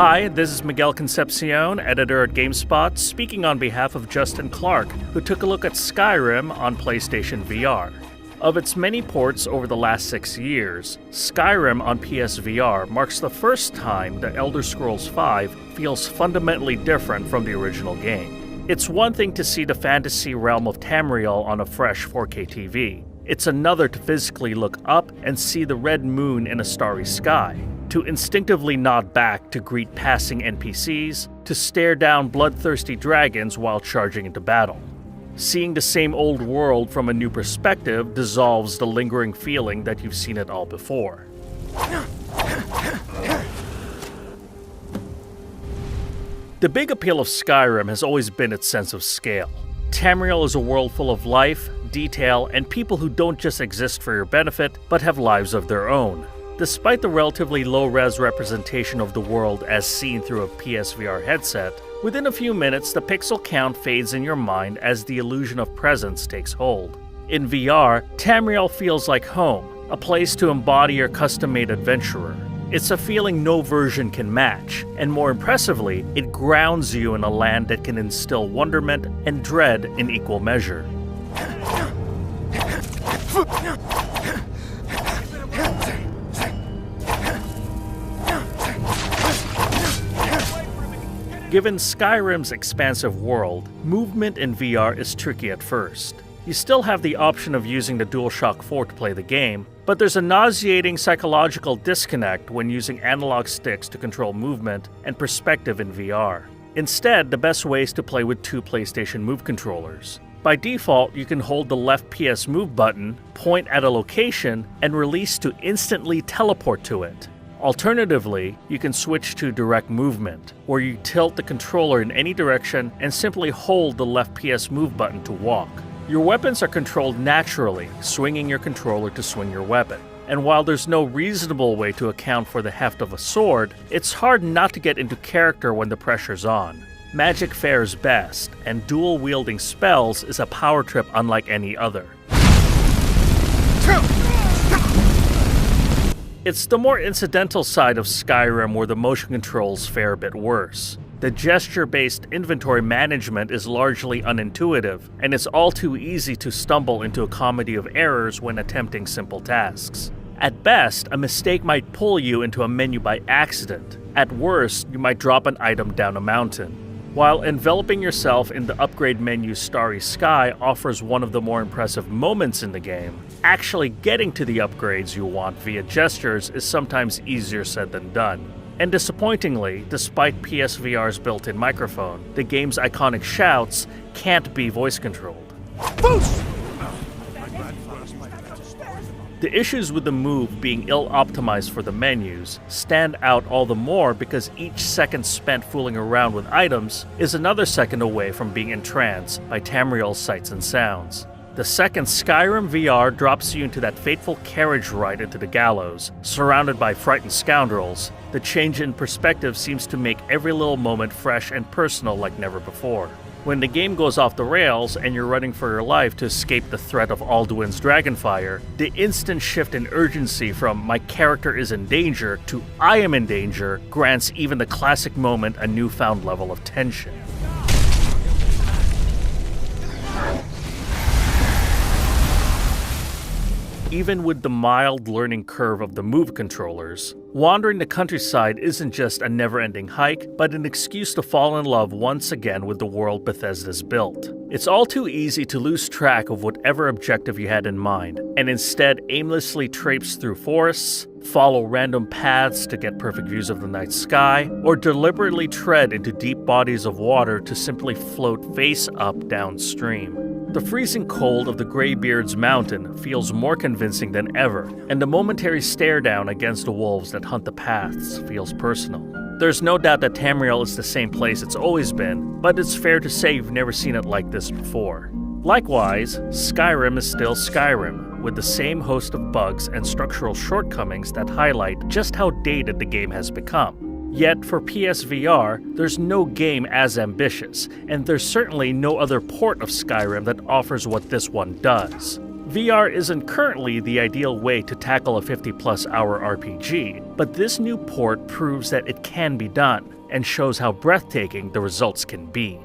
Hi, this is Miguel Concepcion, editor at GameSpot, speaking on behalf of Justin Clark, who took a look at Skyrim on PlayStation VR. Of its many ports over the last 6 years, Skyrim on PSVR marks the first time that Elder Scrolls V feels fundamentally different from the original game. It's one thing to see the fantasy realm of Tamriel on a fresh 4K TV. It's another to physically look up and see the red moon in a starry sky, to instinctively nod back to greet passing NPCs, to stare down bloodthirsty dragons while charging into battle. Seeing the same old world from a new perspective dissolves the lingering feeling that you've seen it all before. The big appeal of Skyrim has always been its sense of scale. Tamriel is a world full of life, detail, and people who don't just exist for your benefit, but have lives of their own. Despite the relatively low-res representation of the world as seen through a PSVR headset, within a few minutes the pixel count fades in your mind as the illusion of presence takes hold. In VR, Tamriel feels like home, a place to embody your custom-made adventurer. It's a feeling no version can match, and more impressively, it grounds you in a land that can instill wonderment and dread in equal measure. Given Skyrim's expansive world, movement in VR is tricky at first. You still have the option of using the DualShock 4 to play the game, but there's a nauseating psychological disconnect when using analog sticks to control movement and perspective in VR. Instead, the best way is to play with two PlayStation Move controllers. By default, you can hold the left PS Move button, point at a location, and release to instantly teleport to it. Alternatively, you can switch to direct movement, where you tilt the controller in any direction and simply hold the left PS Move button to walk. Your weapons are controlled naturally, swinging your controller to swing your weapon. And while there's no reasonable way to account for the heft of a sword, it's hard not to get into character when the pressure's on. Magic fares best, and dual-wielding spells is a power trip unlike any other. It's the more incidental side of Skyrim where the motion controls fare a bit worse. The gesture-based inventory management is largely unintuitive, and it's all too easy to stumble into a comedy of errors when attempting simple tasks. At best, a mistake might pull you into a menu by accident. At worst, you might drop an item down a mountain. While enveloping yourself in the upgrade menu's starry sky offers one of the more impressive moments in the game, actually getting to the upgrades you want via gestures is sometimes easier said than done. And disappointingly, despite PSVR's built-in microphone, the game's iconic shouts can't be voice-controlled. Boost! The issues with the Move being ill-optimized for the menus stand out all the more because each second spent fooling around with items is another second away from being entranced by Tamriel's sights and sounds. The second Skyrim VR drops you into that fateful carriage ride into the gallows, surrounded by frightened scoundrels, the change in perspective seems to make every little moment fresh and personal like never before. When the game goes off the rails and you're running for your life to escape the threat of Alduin's dragonfire, the instant shift in urgency from "my character is in danger" to "I am in danger" grants even the classic moment a newfound level of tension. Even with the mild learning curve of the Move controllers, wandering the countryside isn't just a never-ending hike, but an excuse to fall in love once again with the world Bethesda's built. It's all too easy to lose track of whatever objective you had in mind, and instead aimlessly traipse through forests, follow random paths to get perfect views of the night sky, or deliberately tread into deep bodies of water to simply float face up downstream. The freezing cold of the Greybeard's mountain feels more convincing than ever, and the momentary stare down against the wolves that hunt the paths feels personal. There's no doubt that Tamriel is the same place it's always been, but it's fair to say you've never seen it like this before. Likewise, Skyrim is still Skyrim, with the same host of bugs and structural shortcomings that highlight just how dated the game has become. Yet for PSVR, there's no game as ambitious, and there's certainly no other port of Skyrim that offers what this one does. VR isn't currently the ideal way to tackle a 50-plus hour RPG, but this new port proves that it can be done, and shows how breathtaking the results can be.